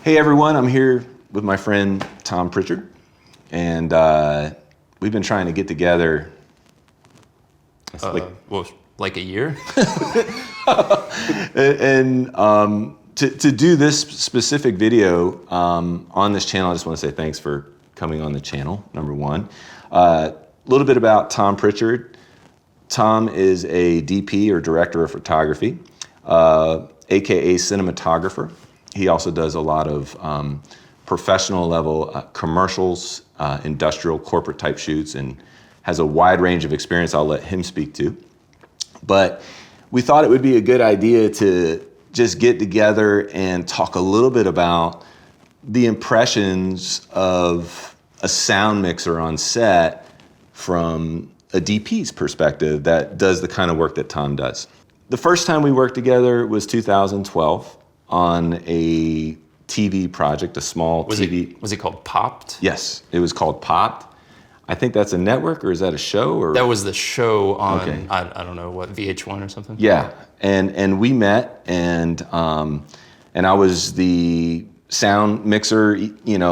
Hey everyone, I'm here with my friend Tom Prichard, and we've been trying to get together. Like a year? And to do this specific video on this channel, I just want to say thanks for coming on the channel, number one. A little bit about Tom Prichard. Tom is a DP or director of photography, aka cinematographer. He also does a lot of professional level commercials, industrial, corporate type shoots, and has a wide range of experience I'll let him speak to. But we thought it would be a good idea to just get together and talk a little bit about the impressions of a sound mixer on set from a DP's perspective that does the kind of work that Tom does. The first time we worked together was 2012 on a TV project, a small TV. Was it called Popped? Yes, it was called Popped. I think that's a network, or is that a show? Or that was the show on, okay. I don't know, what, VH1 or something? Yeah, and we met, and I was the sound mixer,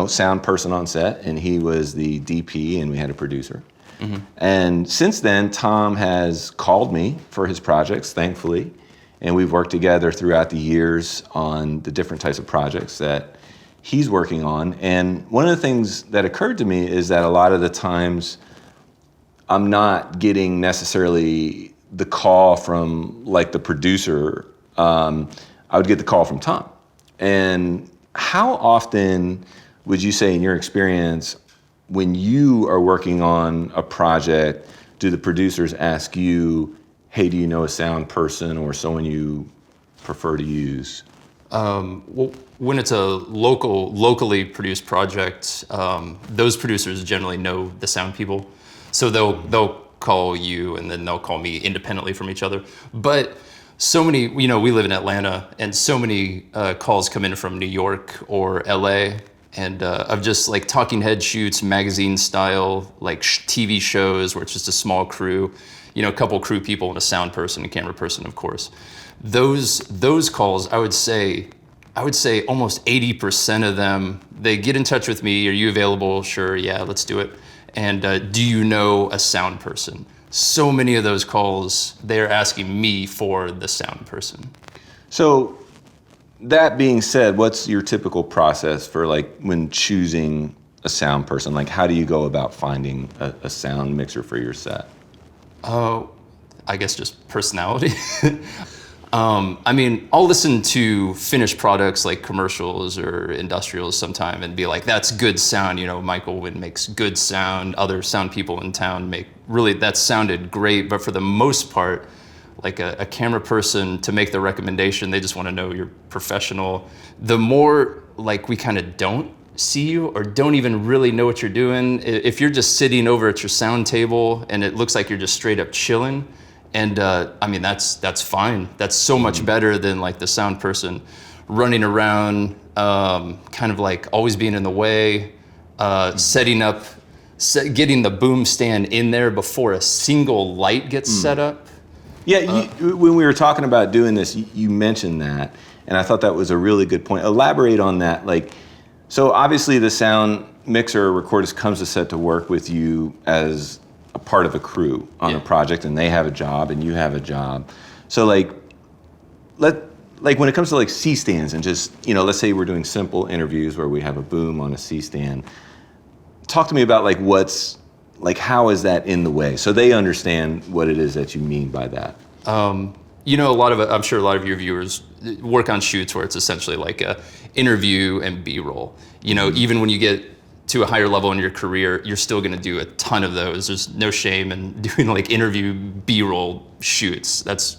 sound person on set, and he was the DP, and we had a producer. Mm-hmm. And since then, Tom has called me for his projects, thankfully, and we've worked together throughout the years on the different types of projects that he's working on. And one of the things that occurred to me is that a lot of the times I'm not getting necessarily the call from like the producer. I would get the call from Tom. And how often would you say in your experience, when you are working on a project, do the producers ask you, hey, do you know a sound person or someone you prefer to use? Well, when it's a locally produced project, those producers generally know the sound people. So they'll call you and then they'll call me independently from each other. But so many, we live in Atlanta, and so many calls come in from New York or LA, and of just like talking head shoots, magazine style, like TV shows where it's just a small crew, a couple crew people and a sound person, a camera person, of course. Those calls, I would say almost 80% of them, they get in touch with me. Are you available? Sure, yeah, let's do it. And do you know a sound person? So many of those calls, they're asking me for the sound person. So that being said, what's your typical process for like when choosing a sound person? Like how do you go about finding a sound mixer for your set? I guess just personality. I'll listen to finished products like commercials or industrials sometime and be like, that's good sound. Michael Wynn makes good sound. Other sound people in town that sounded great. But for the most part, like a camera person to make the recommendation, they just want to know you're professional. The more like we kind of don't see you or don't even really know what you're doing, if you're just sitting over at your sound table and it looks like you're just straight up chilling, and that's fine. That's so much better than like the sound person running around, kind of like always being in the way, setting up, getting the boom stand in there before a single light gets set up. Yeah, when we were talking about doing this, you mentioned that, and I thought that was a really good point. Elaborate on that. So obviously the sound mixer or recordist comes to set to work with you as a part of a crew on a project, and they have a job and you have a job. So when it comes to like C-stands and just, let's say we're doing simple interviews where we have a boom on a C-stand. Talk to me about how is that in the way? So they understand what it is that you mean by that. I'm sure a lot of your viewers work on shoots where it's essentially like a interview and B-roll. Even when you get to a higher level in your career, you're still going to do a ton of those. There's no shame in doing like interview B-roll shoots. That's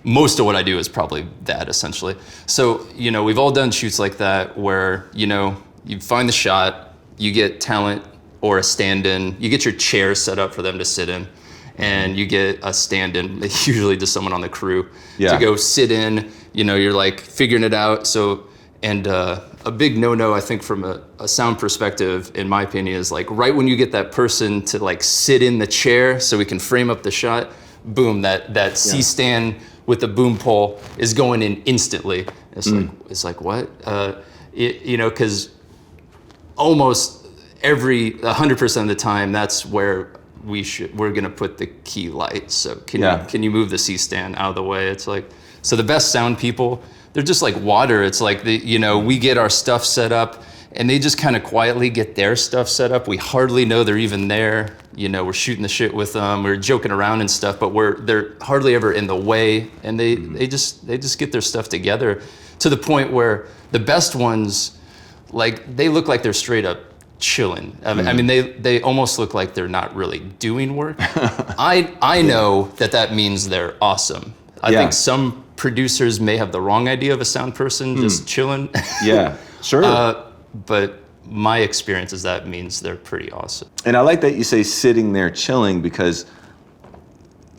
most of what I do is probably that essentially. So, we've all done shoots like that where, you find the shot, you get talent or a stand-in, you get your chair set up for them to sit in, and you get a stand-in, usually just someone on the crew, to go sit in, you're like figuring it out. So, and a big no-no, I think, from a sound perspective, in my opinion, is like right when you get that person to like sit in the chair so we can frame up the shot, boom, that C-stand with the boom pole is going in instantly. It's like what? Because almost 100% of the time, that's where we're gonna put the key light. So can you move the C-stand out of the way? It's like, so the best sound people, they're just like water. It's like we get our stuff set up, and they just kind of quietly get their stuff set up. We hardly know they're even there. We're shooting the shit with them. We're joking around and stuff, but they're hardly ever in the way, and they just get their stuff together to the point where the best ones, like, they look like they're straight up chilling. I mean, they almost look like they're not really doing work. I know that means they're awesome. I think some producers may have the wrong idea of a sound person just chilling. Yeah, sure. But my experience is that means they're pretty awesome. And I like that you say sitting there chilling, because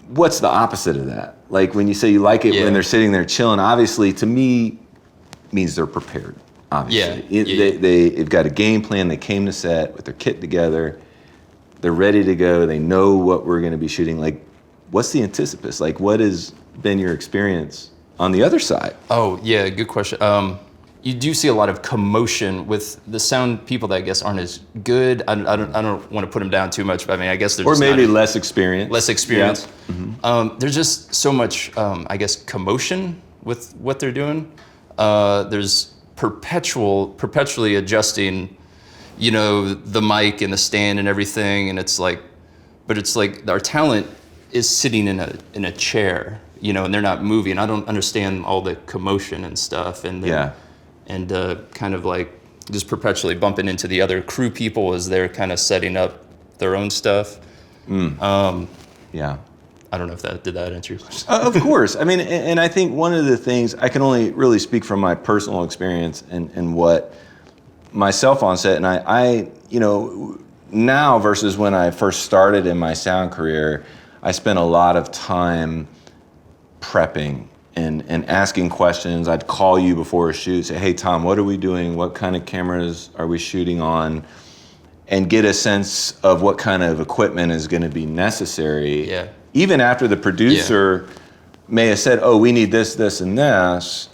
what's the opposite of that? Like, when you say you like it when they're sitting there chilling, obviously to me means they're prepared. Obviously, they've got a game plan. They came to set with their kit together. They're ready to go. They know what we're going to be shooting. Like, what's the anticipus? Like, what has been your experience on the other side? Oh yeah, good question. You do see a lot of commotion with the sound people that I guess aren't as good. I don't want to put them down too much, but I mean, I guess they're or just maybe less experience. Less experience. Yeah. Mm-hmm. There's just so much, I guess, commotion with what they're doing. There's perpetually adjusting, the mic and the stand and everything, and it's like our talent is sitting in a chair, and they're not moving. I don't understand all the commotion and stuff, and kind of like just perpetually bumping into the other crew people as they're kind of setting up their own stuff. Yeah. I don't know if did that answer your question? Of course. I mean, and I think one of the things, I can only really speak from my personal experience and what myself on set, and I now versus when I first started in my sound career, I spent a lot of time prepping and asking questions. I'd call you before a shoot, say, hey, Tom, what are we doing? What kind of cameras are we shooting on? And get a sense of what kind of equipment is going to be necessary. Yeah. Even after the producer may have said, oh, we need this, this, and this,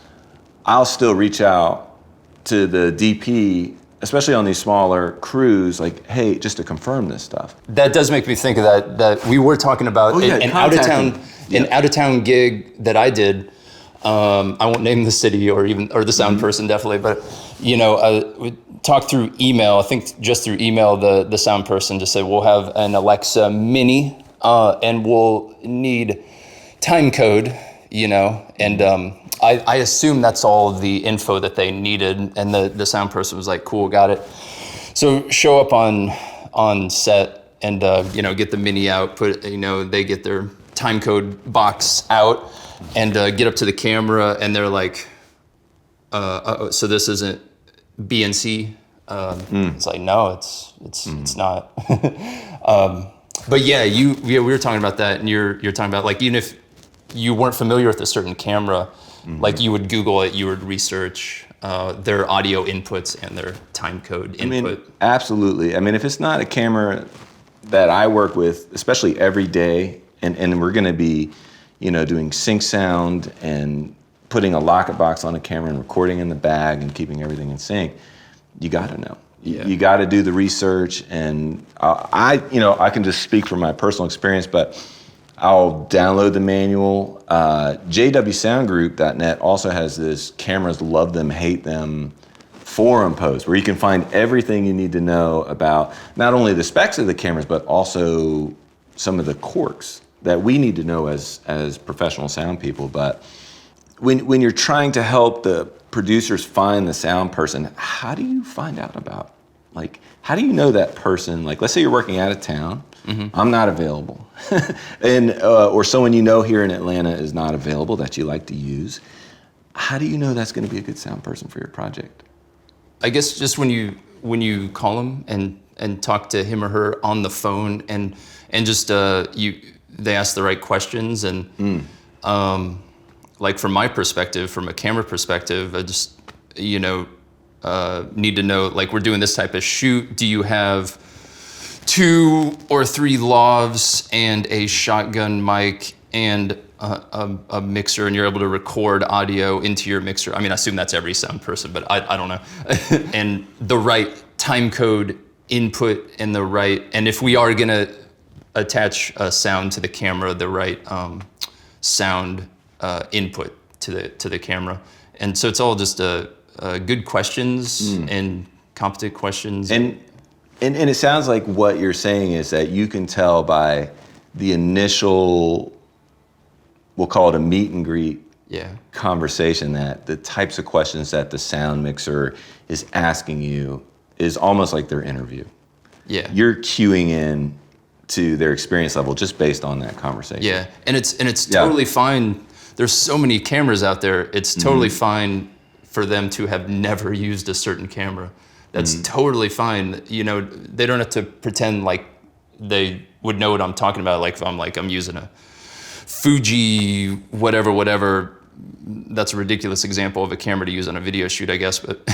I'll still reach out to the DP, especially on these smaller crews, like, hey, just to confirm this stuff. That does make me think of that we were talking about an out-of-town gig that I did. I won't name the city or the sound person, definitely, but we talked through email. I think just through email, the sound person just said, we'll have an Alexa Mini, and we'll need time code, and I assume that's all the info that they needed, and the sound person was like, cool, got it. So show up on set and get the Mini out, they get their time code box out and get up to the camera, and they're like, so this isn't BNC? It's like, no, it's not. But yeah, we were talking about that, and you're talking about, like, even if you weren't familiar with a certain camera, like, you would Google it, you would research their audio inputs and their time code input. I mean, absolutely. I mean, if it's not a camera that I work with, especially every day, and we're going to be, doing sync sound and putting a locket box on a camera and recording in the bag and keeping everything in sync, you got to know. Yeah. You got to do the research, and I can just speak from my personal experience, but I'll download the manual. JWSoundgroup.net also has this cameras love them, hate them forum post where you can find everything you need to know about not only the specs of the cameras, but also some of the quirks that we need to know as professional sound people. But when you're trying to help the producers find the sound person, how do you find out about, like, how do you know that person? Like, let's say you're working out of town, I'm not available, and or someone here in Atlanta is not available that you like to use. How do you know that's going to be a good sound person for your project? I guess just when you call them and talk to him or her on the phone, and just they ask the right questions, and like, from my perspective, from a camera perspective, I just need to know, like, we're doing this type of shoot. Do you have 2 or 3 lavs and a shotgun mic and a mixer and you're able to record audio into your mixer. I mean, I assume that's every sound person, but I don't know. And the right time code input and and if we are gonna attach a sound to the camera, the right sound input to the camera. And so it's all just good questions and competent questions. And it sounds like what you're saying is that you can tell by the initial, we'll call it a meet and greet conversation, that the types of questions that the sound mixer is asking you is almost like their interview. Yeah. You're cueing in to their experience level just based on that conversation. Yeah, and it's totally fine. There's so many cameras out there. It's totally fine for them to have never used a certain camera. That's totally fine. You know, they don't have to pretend like they would know what I'm talking about. Like if I'm using a Fuji whatever. That's a ridiculous example of a camera to use on a video shoot, I guess. But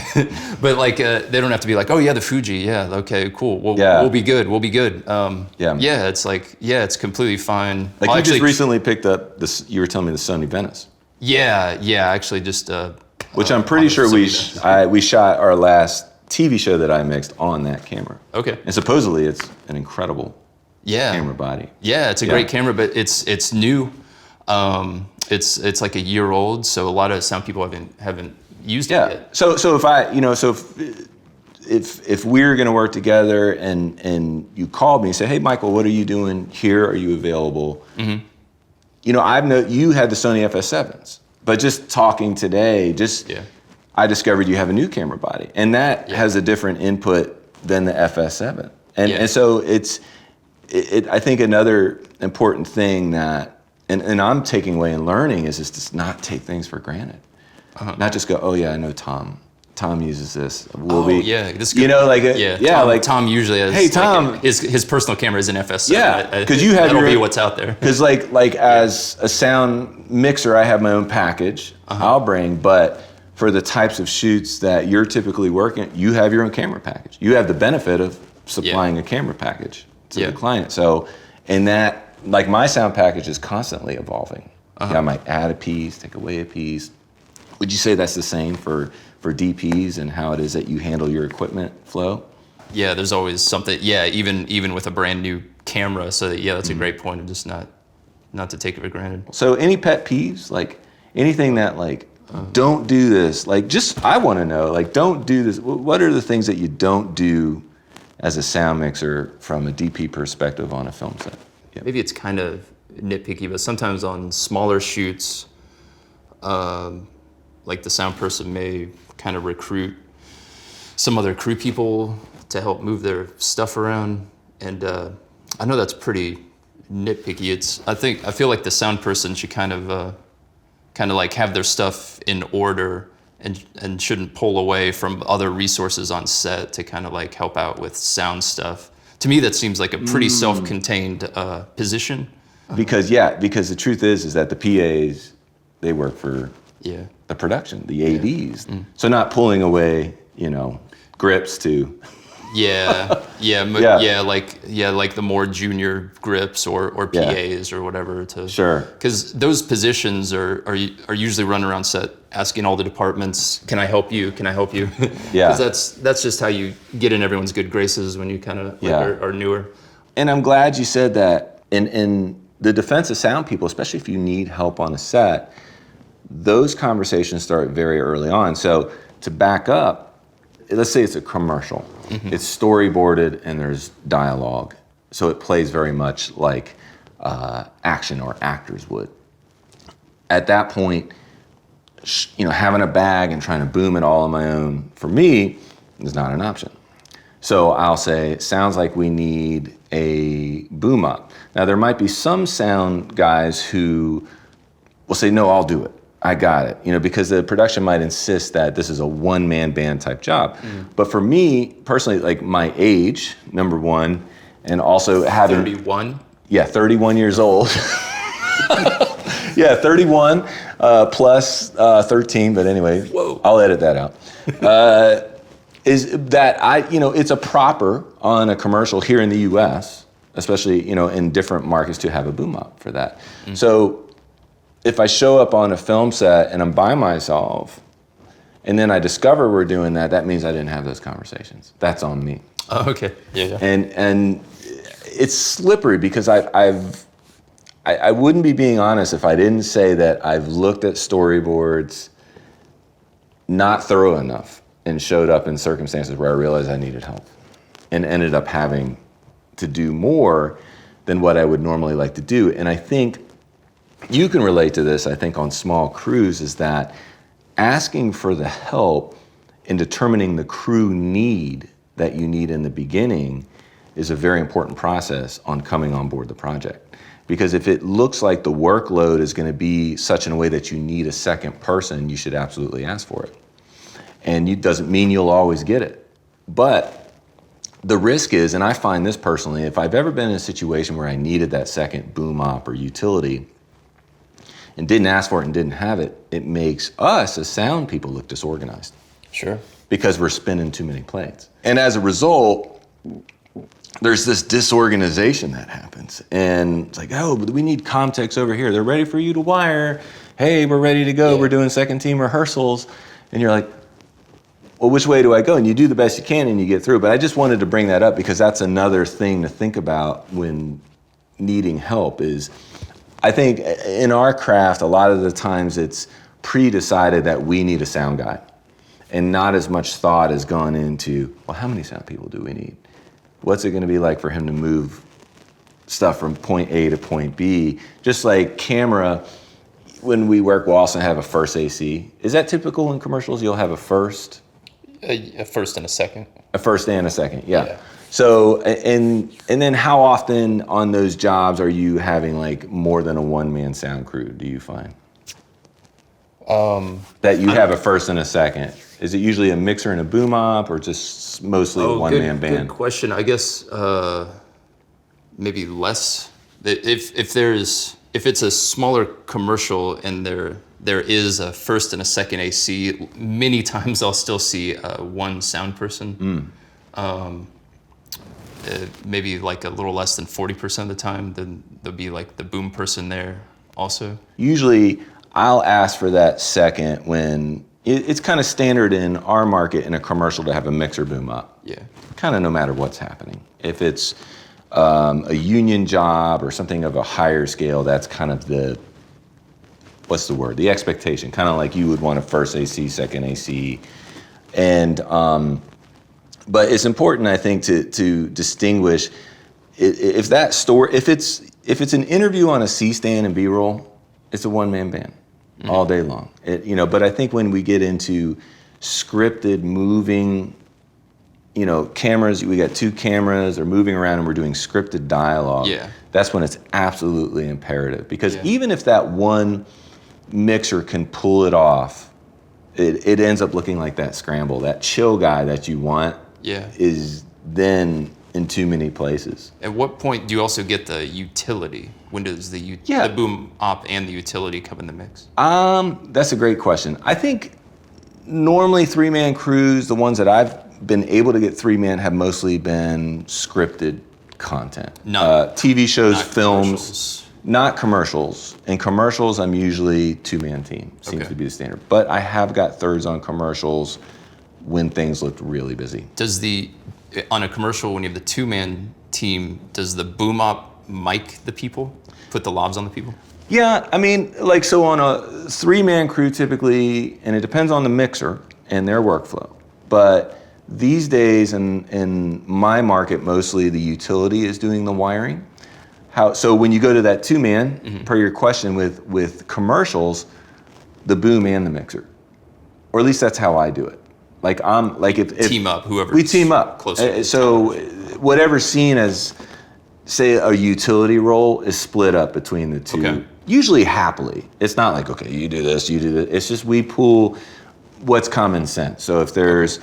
but like they don't have to be like, oh yeah, the Fuji, yeah, okay, cool. We'll be good. We'll be good. It's like it's completely fine. Like just recently picked up this. You were telling me the Sony Venice. Yeah, actually just. Which I'm pretty sure we shot our last TV show that I mixed on that camera. Okay. And supposedly it's an incredible camera body. Yeah, it's a great camera, but it's new. It's like a year old, so a lot of sound people haven't used it yet. So if we're gonna work together and you called me and said, hey Michael, what are you doing here? Are you available? Mm-hmm. You know, you had the Sony FS7s, but just talking today, I discovered you have a new camera body, and that has a different input than the FS7. And so I think another important thing that and I'm taking away and learning is just to not take things for granted. Not just go, oh yeah, I know Tom. Tom uses this. This could, Tom usually has. Hey Tom, like his personal camera is an FS7. Yeah, because you have that'll be what's out there. Because as a sound mixer, I have my own package. I'll bring, but for the types of shoots that you're typically working, you have your own camera package. You have the benefit of supplying a camera package to the client. So, and that. Like my sound package is constantly evolving. I might add a piece, take away a piece. Would you say that's the same for DPs and how it is that you handle your equipment flow? Yeah, there's always something. Yeah, even with a brand new camera. So that's a great point of just not to take it for granted. So any pet peeves, like anything that don't do this, I want to know, don't do this. What are the things that you don't do as a sound mixer from a DP perspective on a film set? Maybe it's kind of nitpicky, but sometimes on smaller shoots, like the sound person may kind of recruit some other crew people to help move their stuff around, and I know that's pretty nitpicky. I feel like the sound person should kind of like have their stuff in order and shouldn't pull away from other resources on set to kind of like help out with sound stuff. To me, that seems like a pretty self-contained position. Because the truth is that the PAs, they work for the production, the ADs. So not pulling away, grips to. Like the more junior grips or PAs or whatever to. Sure. Because those positions are usually run around set asking all the departments, can I help you? Can I help you? Yeah. Because that's just how you get in everyone's good graces when you kind of are newer. And I'm glad you said that. In the defense of sound people, especially if you need help on a set, those conversations start very early on. So to back up, let's say it's a commercial. It's storyboarded and there's dialogue. So it plays very much like action or actors would. At that point, having a bag and trying to boom it all on my own, for me, is not an option. So I'll say, it sounds like we need a boom up. Now there might be some sound guys who will say, no, I'll do it. I got it, because the production might insist that this is a one-man band type job. But for me, personally, like my age, number one, and also having... 31? Yeah, 31 years old. 31 plus 13, but anyway, I'll edit that out. Is that it's a proper on a commercial here in the US, especially, in different markets to have a boom up for that. So if I show up on a film set and I'm by myself, and then I discover we're doing that, that means I didn't have those conversations. That's on me. Oh, okay. Yeah. And it's slippery because I wouldn't be being honest if I didn't say that I've looked at storyboards not thorough enough and showed up in circumstances where I realized I needed help and ended up having to do more than what I would normally like to do. And I think you can relate to this, I think, on small crews, is that asking for the help in determining the crew need that you need in the beginning is a very important process on coming on board the project. Because if it looks like the workload is going to be such in a way that you need a second person, you should absolutely ask for it. And it doesn't mean you'll always get it. But the risk is, and I find this personally, if I've ever been in a situation where I needed that second boom op or utility and didn't ask for it and didn't have it, it makes us as sound people look disorganized. Sure. Because we're spinning too many plates. And as a result, there's this disorganization that happens. And it's like, oh, but we need Comtex over here. They're ready for you to wire. Hey, we're ready to go. Yeah. We're doing second team rehearsals. And you're like, well, which way do I go? And you do the best you can and you get through. But I just wanted to bring that up because that's another thing to think about when needing help is, I think in our craft, a lot of the times it's pre-decided that we need a sound guy. And not as much thought has gone into, well, how many sound people do we need? What's it going to be like for him to move stuff from point A to point B? Just like camera, when we work, we'll also have a first AC. Is that typical in commercials? You'll have a first? A first and a second. A first and a second, yeah. So, and then how often on those jobs are you having like more than a one-man sound crew, do you find? That you have a first and a second. Is it usually a mixer and a boom op, or just mostly a one-man band? Good question. I guess maybe less. If it's a smaller commercial and there is a first and a second AC, many times I'll still see one sound person. Maybe like a little less than 40% of the time, then there'll be like the boom person there also. Usually I'll ask for that second when it's kind of standard in our market in a commercial to have a mixer boom up. Yeah. Kind of no matter what's happening. If it's a union job or something of a higher scale, that's kind of the, what's the word? The expectation. Kind of like you would want a first AC, second AC. And, but it's important, I think, to distinguish if that story, if it's an interview on a C-stand and B-roll, it's a one-man band. All day long, but I think when we get into scripted, moving, cameras, we got two cameras, they're moving around and we're doing scripted dialogue. Yeah. That's when it's absolutely imperative because even if that one mixer can pull it off, it ends up looking like that scramble. That chill guy that you want is then in too many places. At what point do you also get the utility? When does the boom op and the utility come in the mix? That's a great question. I think normally three-man crews, the ones that I've been able to get three-man have mostly been scripted content. TV shows, films, not commercials. In commercials, I'm usually two-man team, seems to be the standard. But I have got thirds on commercials when things looked really busy. On a commercial, when you have the two-man team, does the boom op mic the people? Put the lobs on the people? Yeah, I mean, so on a three-man crew typically, and it depends on the mixer and their workflow, but these days in my market, mostly the utility is doing the wiring. So when you go to that two-man, per your question with commercials, the boom and the mixer, or at least that's how I do it. If team up, whoever we team up. Closer. So whatever's seen as, say, a utility role is split up between the two, usually happily. It's not like, okay, you do this, you do this. It's just we pool what's common sense. So if there's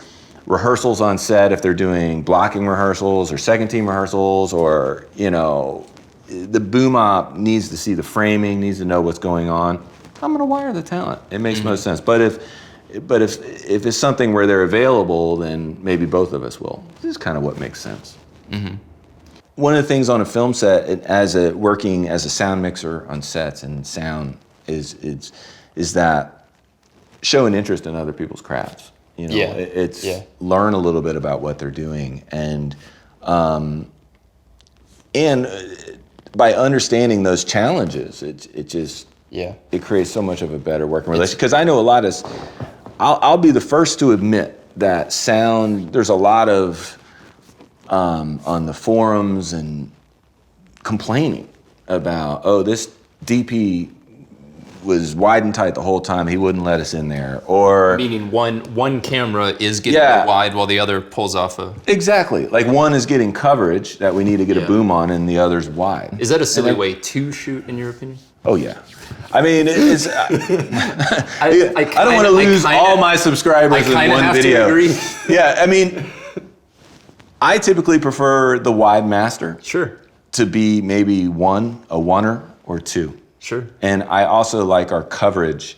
rehearsals on set, if they're doing blocking rehearsals or second team rehearsals, or, the boom op needs to see the framing, needs to know what's going on, I'm gonna wire the talent. It makes most sense. But if it's something where they're available, then maybe both of us will. This is kind of what makes sense. One of the things on a film set, working as a sound mixer on sets and sound is that show an interest in other people's crafts. You know, it's learn a little bit about what they're doing, and by understanding those challenges, it creates so much of a better working relationship. Because I know a lot of, I'll be the first to admit that sound. There's a lot of on the forums and complaining about, oh, this DP was wide and tight the whole time. He wouldn't let us in there. Or meaning one camera is getting wide while the other pulls off a... Exactly. Like one is getting coverage that we need to get a boom on, and the other's wide. Is that a silly way to shoot, in your opinion? Oh yeah. I mean, it's. I don't want to lose all my subscribers in one video. To agree. Yeah, I mean, I typically prefer the wide master. Sure. To be maybe a oneer or two. Sure. And I also like our coverage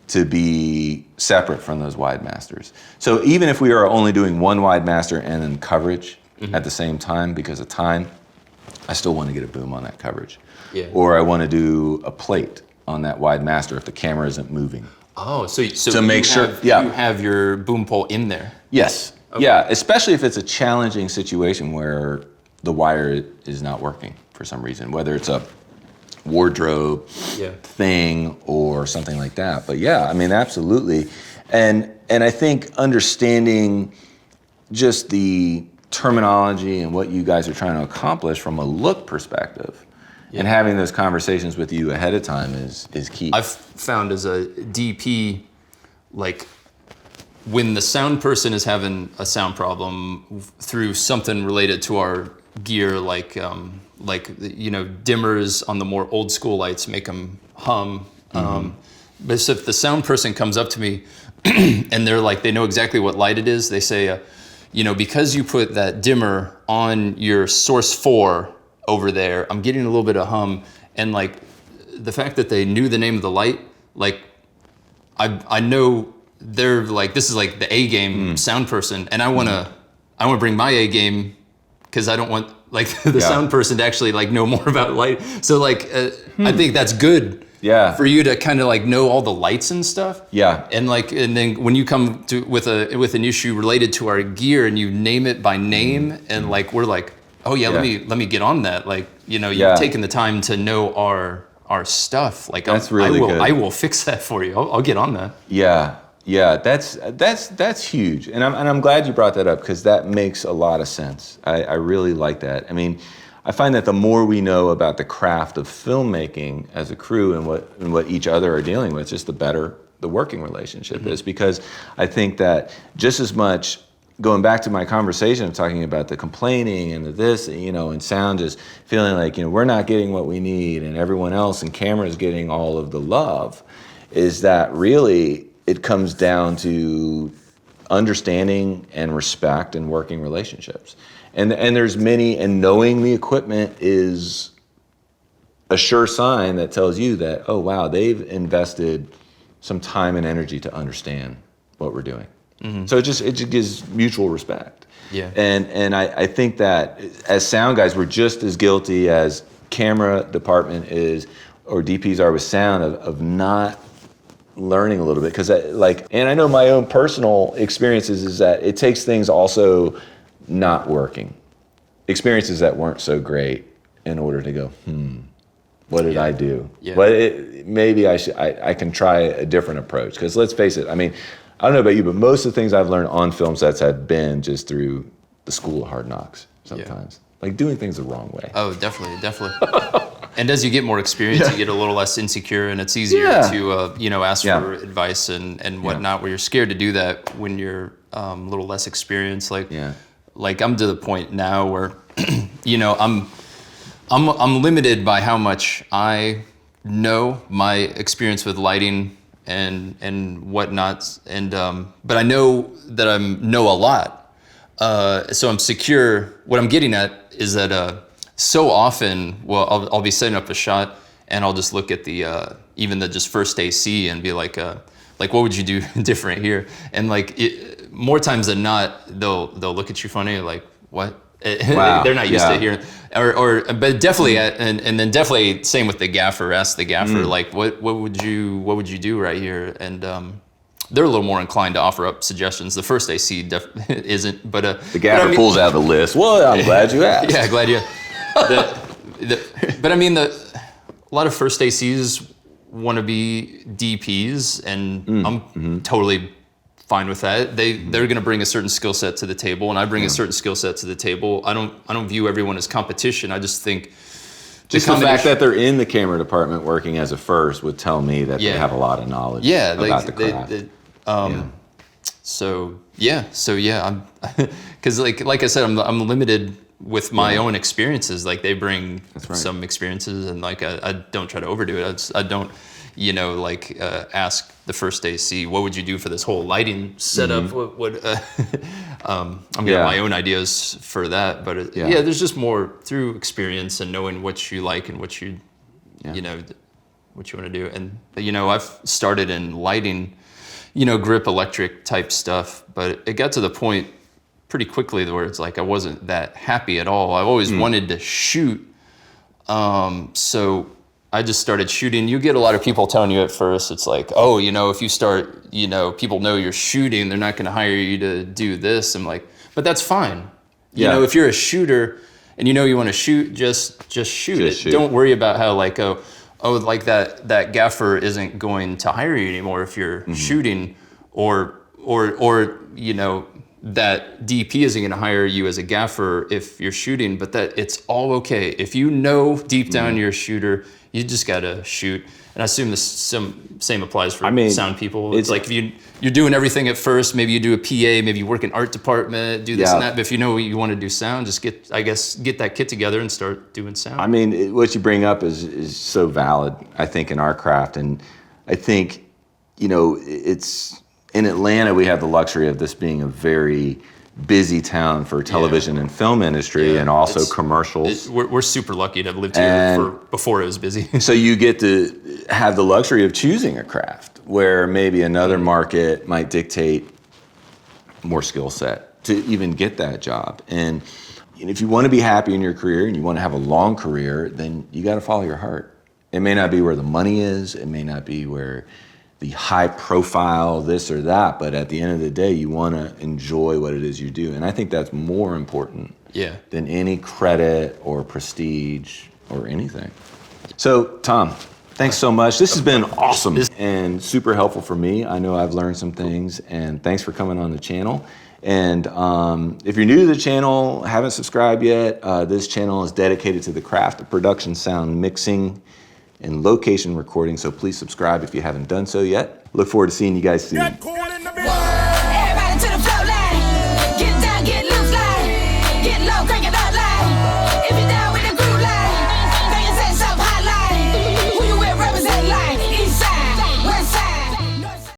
to be separate from those wide masters. So even if we are only doing one wide master and then coverage at the same time because of time, I still want to get a boom on that coverage. Yeah. Or I want to do a plate on that wide master if the camera isn't moving. Oh, so to make sure you have your boom pole in there. Yes. Okay. Yeah, especially if it's a challenging situation where the wire is not working for some reason, whether it's a wardrobe thing or something like that. But yeah, I mean, absolutely. And I think understanding just the terminology and what you guys are trying to accomplish from a look perspective and having those conversations with you ahead of time is key. I've found as a DP, like when the sound person is having a sound problem through something related to our gear, like dimmers on the more old school lights make them hum. But so if the sound person comes up to me and they're like, they know exactly what light it is, they say, because you put that dimmer on your source 4 over there, I'm getting a little bit of hum. And like the fact that they knew the name of the light, like I know they're like, this is like the A game sound person, and I wanna bring my A game because I don't want like the sound person to actually like know more about light. So like I think that's good. Yeah. For you to kind of like know all the lights and stuff. Yeah. And then when you come to with an issue related to our gear and you name it by name and like we're like, oh yeah, let me get on that. Like, you've taken the time to know our stuff. Like that's really good. I will fix that for you. I'll get on that. Yeah. Yeah, that's huge, and I'm glad you brought that up because that makes a lot of sense. I really like that. I mean, I find that the more we know about the craft of filmmaking as a crew and what each other are dealing with, just the better the working relationship is. Because I think that just as much, going back to my conversation of talking about the complaining and the this, and sound is feeling like we're not getting what we need, and everyone else and camera is getting all of the love, is that really it comes down to understanding and respect and working relationships. And there's many, and knowing the equipment is a sure sign that tells you that, oh wow, they've invested some time and energy to understand what we're doing. So it just gives mutual respect. Yeah. And I think that as sound guys, we're just as guilty as camera department is, or DPs are with sound, of not learning a little bit, because and I know my own personal experiences is that it takes things also not working, experiences that weren't so great, in order to go, what did I do? Yeah. But maybe I can try a different approach, because let's face it, I mean, I don't know about you, but most of the things I've learned on film sets have been just through the school of hard knocks sometimes. Like doing things the wrong way. Oh, definitely. And as you get more experience, you get a little less insecure, and it's easier to ask for advice and whatnot. Where you're scared to do that when you're a little less experienced. Like I'm to the point now where I'm limited by how much I know, my experience with lighting and whatnot, and but I know that I know a lot, so I'm secure. What I'm getting at is that so often, I'll be setting up a shot and I'll just look at the even the just first AC and be like what would you do different here? And more times than not, they'll look at you funny, like what? Wow. They're not used to hearing, but definitely, and then definitely same with the gaffer. Ask the gaffer, like, what would you do right here? And they're a little more inclined to offer up suggestions. The first AC isn't, but the gaffer pulls out the list. Well, I'm glad you asked. Yeah, glad you. But I mean, a lot of first ACs want to be DPs, and I'm totally fine with that. They're going to bring a certain skill set to the table, and I bring a certain skill set to the table. I don't view everyone as competition. I just think just the fact that they're in the camera department working as a first would tell me that they have a lot of knowledge about the craft. So I'm because like I said, I'm limited with my own experiences. Like they bring some experiences, and like I don't try to overdo it. I don't ask the first AC, what would you do for this whole lighting setup? I'm getting my own ideas for that, but there's just more through experience and knowing what you like and what you what you want to do. And I've started in lighting, grip electric type stuff, but it got to the point pretty quickly where it's like I wasn't that happy at all. I've always wanted to shoot, so I just started shooting. You get a lot of people telling you at first, it's like, oh, if you start, people know you're shooting, they're not going to hire you to do this. I'm like, but that's fine. If you're a shooter and you want to shoot, just shoot it. Don't worry about how like like that gaffer isn't going to hire you anymore if you're shooting, or that DP isn't going to hire you as a gaffer if you're shooting, but that it's all okay. If deep down you're a shooter, you just got to shoot. And I assume the same applies for sound people. It's like if you're doing everything at first, maybe you do a PA, maybe you work in art department, do this and that, but if you you want to do sound, just get that kit together and start doing sound. What you bring up is so valid, I think, in our craft. And I think, it's in Atlanta, we have the luxury of this being a very busy town for television and film industry, and also commercials. We're super lucky to have lived here before it was busy. So you get to have the luxury of choosing a craft where maybe another market might dictate more skill set to even get that job. And if you want to be happy in your career and you want to have a long career, then you got to follow your heart. It may not be where the money is. It may not be where the high profile this or that, but at the end of the day, you want to enjoy what it is you do. And I think that's more important than any credit or prestige or anything. So Tom, thanks so much. This has been awesome and super helpful for me. I know I've learned some things, and thanks for coming on the channel. And if you're new to the channel, haven't subscribed yet, this channel is dedicated to the craft of production, sound mixing, and location recording, so please subscribe if you haven't done so yet. Look forward to seeing you guys soon.